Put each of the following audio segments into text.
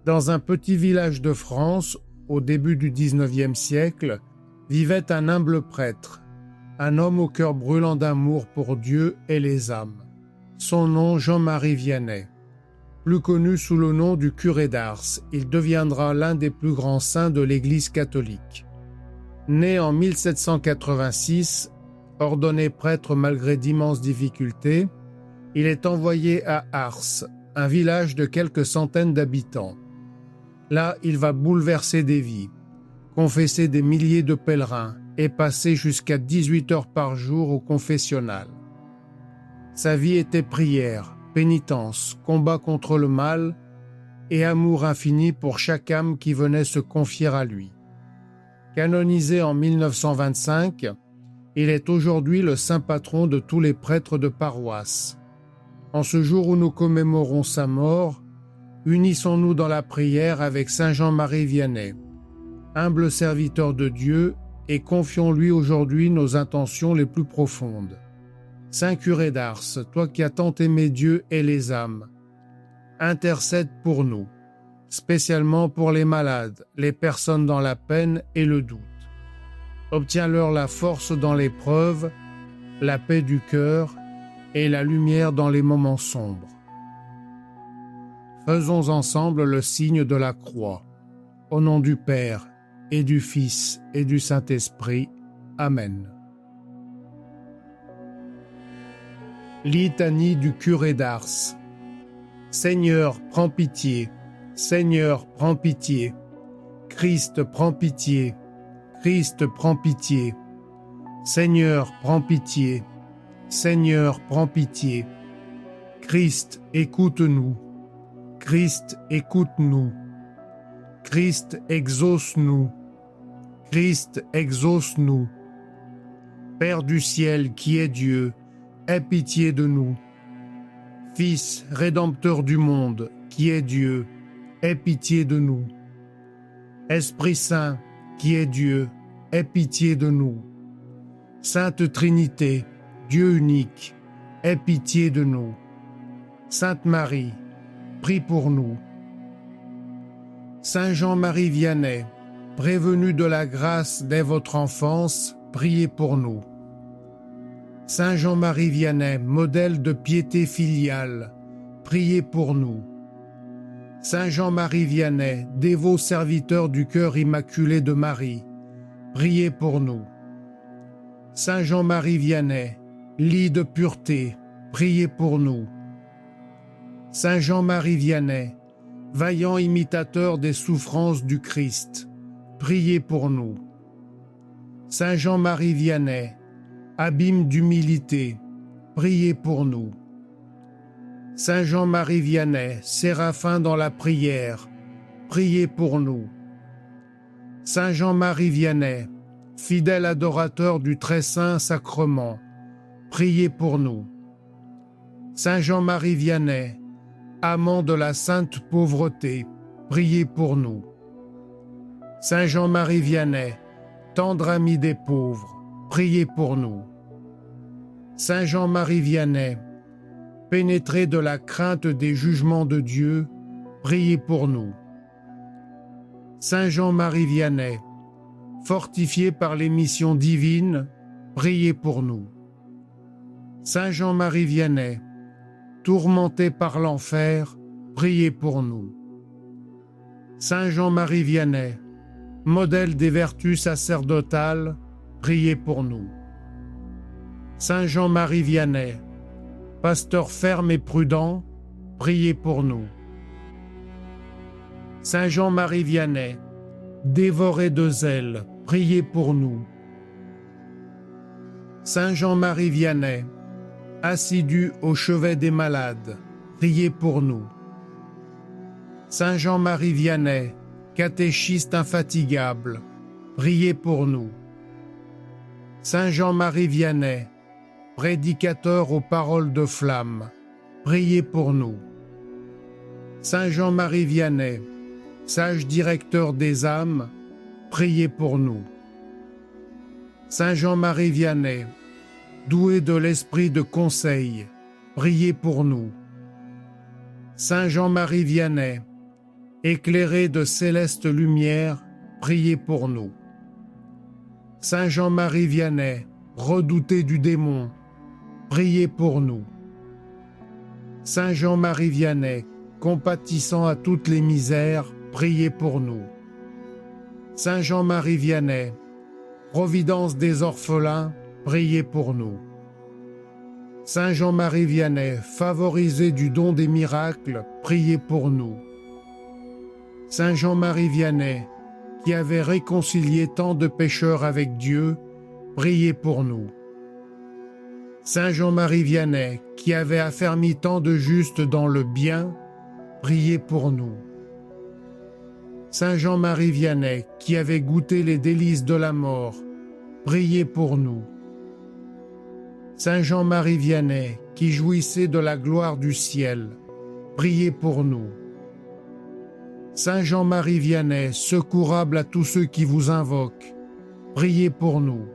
Dans un petit village de France, au début du XIXe siècle, vivait un humble prêtre, un homme au cœur brûlant d'amour pour Dieu et les âmes. Son nom, Jean-Marie Vianney. Plus connu sous le nom du curé d'Ars, il deviendra l'un des plus grands saints de l'Église catholique. Né en 1786, ordonné prêtre malgré d'immenses difficultés, il est envoyé à Ars, un village de quelques centaines d'habitants. Là, il va bouleverser des vies, confesser des milliers de pèlerins et passer jusqu'à 18 heures par jour au confessionnal. Sa vie était prière, pénitence, combat contre le mal et amour infini pour chaque âme qui venait se confier à lui. Canonisé en 1925, il est aujourd'hui le saint patron de tous les prêtres de paroisse. En ce jour où nous commémorons sa mort, unissons-nous dans la prière avec saint Jean-Marie Vianney, humble serviteur de Dieu, et confions-lui aujourd'hui nos intentions les plus profondes. Saint curé d'Ars, toi qui as tant aimé Dieu et les âmes, intercède pour nous, spécialement pour les malades, les personnes dans la peine et le doute. Obtiens-leur la force dans l'épreuve, la paix du cœur et la lumière dans les moments sombres. Faisons ensemble le signe de la croix. Au nom du Père, et du Fils, et du Saint-Esprit. Amen. Litanie du curé d'Ars. Seigneur, prends pitié. Seigneur, prends pitié. Christ, prends pitié. Christ, prends pitié. Seigneur, prends pitié. Seigneur, prends pitié. Christ, écoute-nous. Christ, écoute-nous. Christ, exauce-nous. Christ, exauce-nous. Père du ciel qui est Dieu, aie pitié de nous. Fils, rédempteur du monde, qui est Dieu, aie pitié de nous. Esprit Saint, qui est Dieu, aie pitié de nous. Sainte Trinité, Dieu unique, aie pitié de nous. Sainte Marie, prie pour nous. Saint Jean-Marie Vianney, prévenu de la grâce dès votre enfance, priez pour nous. Saint Jean-Marie Vianney, modèle de piété filiale, priez pour nous. Saint Jean-Marie Vianney, dévot serviteur du cœur immaculé de Marie, priez pour nous. Saint Jean-Marie Vianney, lit de pureté, priez pour nous. Saint Jean-Marie Vianney, vaillant imitateur des souffrances du Christ, priez pour nous. Saint Jean-Marie Vianney, abîme d'humilité, priez pour nous. Saint Jean-Marie Vianney, séraphin dans la prière, priez pour nous. Saint Jean-Marie Vianney, fidèle adorateur du très saint sacrement, priez pour nous. Saint Jean-Marie Vianney, amant de la sainte pauvreté, priez pour nous. Saint Jean-Marie Vianney, tendre ami des pauvres, priez pour nous. Saint Jean-Marie Vianney, pénétré de la crainte des jugements de Dieu, priez pour nous. Saint Jean-Marie Vianney, fortifié par les missions divines, priez pour nous. Saint Jean-Marie Vianney, tourmenté par l'enfer, priez pour nous. Saint Jean-Marie Vianney, modèle des vertus sacerdotales, priez pour nous. Saint Jean-Marie Vianney, pasteur ferme et prudent, priez pour nous. Saint Jean-Marie Vianney, dévoré de zèle, priez pour nous. Saint Jean-Marie Vianney, assidu au chevet des malades, priez pour nous. Saint Jean-Marie Vianney, catéchiste infatigable, priez pour nous. Saint Jean-Marie Vianney, prédicateur aux paroles de flamme, priez pour nous. Saint Jean-Marie Vianney, sage directeur des âmes, priez pour nous. Saint Jean-Marie Vianney, doué de l'esprit de conseil, priez pour nous. Saint Jean-Marie Vianney, éclairé de céleste lumière, priez pour nous. Saint Jean-Marie Vianney, redouté du démon, priez pour nous. Saint Jean-Marie Vianney, compatissant à toutes les misères, priez pour nous. Saint Jean-Marie Vianney, providence des orphelins, priez pour nous. Saint Jean-Marie Vianney, favorisé du don des miracles, priez pour nous. Saint Jean-Marie Vianney, qui avait réconcilié tant de pécheurs avec Dieu, priez pour nous. Saint Jean-Marie Vianney, qui avait affermi tant de justes dans le bien, priez pour nous. Saint Jean-Marie Vianney, qui avait goûté les délices de la mort, priez pour nous. Saint Jean-Marie Vianney, qui jouissait de la gloire du ciel, priez pour nous. Saint Jean-Marie Vianney, secourable à tous ceux qui vous invoquent, priez pour nous.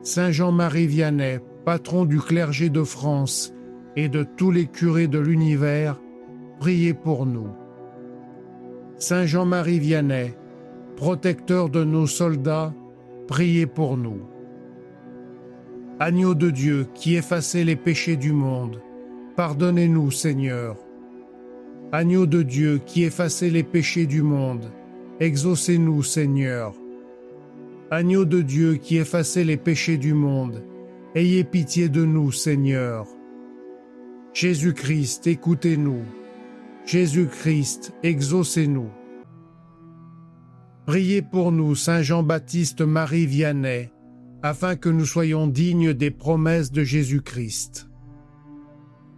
Saint Jean-Marie Vianney, patron du clergé de France et de tous les curés de l'univers, priez pour nous. Saint Jean-Marie Vianney, protecteur de nos soldats, priez pour nous. Agneau de Dieu qui effacez les péchés du monde, pardonnez-nous, Seigneur. Agneau de Dieu qui effacez les péchés du monde, exaucez-nous, Seigneur. Agneau de Dieu qui effacez les péchés du monde, ayez pitié de nous, Seigneur. Jésus-Christ, écoutez-nous. Jésus-Christ, exaucez-nous. Priez pour nous, Saint Jean-Baptiste Marie Vianney, afin que nous soyons dignes des promesses de Jésus-Christ.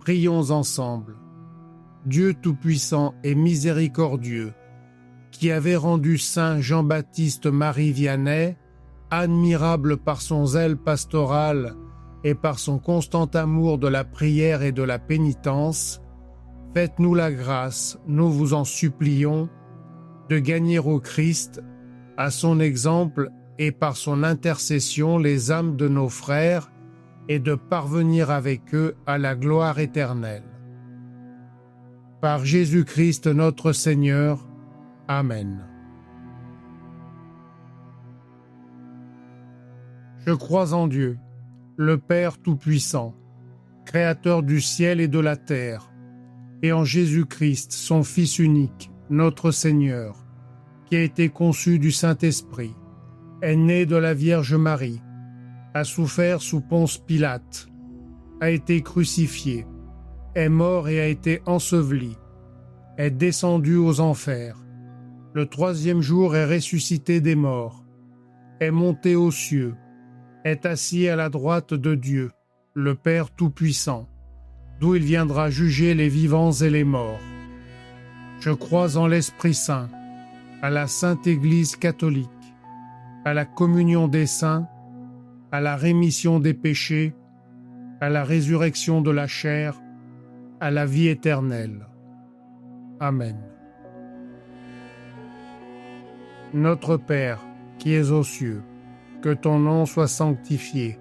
Prions ensemble. Dieu Tout-Puissant et miséricordieux, qui avait rendu Saint Jean-Baptiste Marie Vianney, admirable par son zèle pastoral et par son constant amour de la prière et de la pénitence, faites-nous la grâce, nous vous en supplions, de gagner au Christ, à son exemple et par son intercession les âmes de nos frères et de parvenir avec eux à la gloire éternelle. Par Jésus-Christ notre Seigneur. Amen. Je crois en Dieu, le Père Tout-Puissant, Créateur du ciel et de la terre, et en Jésus-Christ, son Fils unique, notre Seigneur, qui a été conçu du Saint-Esprit, est né de la Vierge Marie, a souffert sous Ponce Pilate, a été crucifié, est mort et a été enseveli, est descendu aux enfers, le troisième jour est ressuscité des morts, est monté aux cieux, est assis à la droite de Dieu, le Père Tout-Puissant, d'où il viendra juger les vivants et les morts. Je crois en l'Esprit Saint, à la Sainte Église catholique, à la communion des saints, à la rémission des péchés, à la résurrection de la chair, à la vie éternelle. Amen. Notre Père, qui es aux cieux, que ton nom soit sanctifié,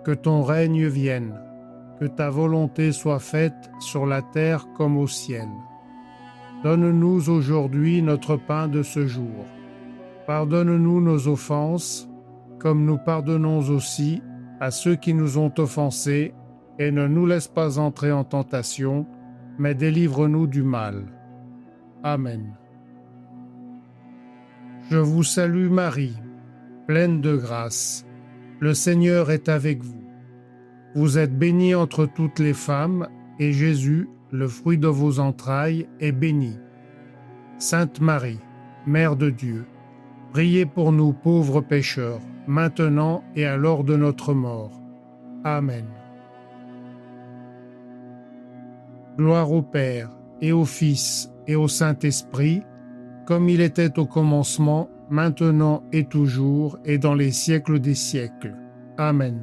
que ton règne vienne, que ta volonté soit faite sur la terre comme au ciel. Donne-nous aujourd'hui notre pain de ce jour. Pardonne-nous nos offenses, comme nous pardonnons aussi à ceux qui nous ont offensés, et ne nous laisse pas entrer en tentation, mais délivre-nous du mal. Amen. Je vous salue Marie, pleine de grâce. Le Seigneur est avec vous. Vous êtes bénie entre toutes les femmes, et Jésus, le fruit de vos entrailles, est béni. Sainte Marie, Mère de Dieu, priez pour nous pauvres pécheurs, maintenant et à l'heure de notre mort. Amen. Gloire au Père, et au Fils, et au Saint-Esprit, comme il était au commencement, maintenant et toujours, et dans les siècles des siècles. Amen.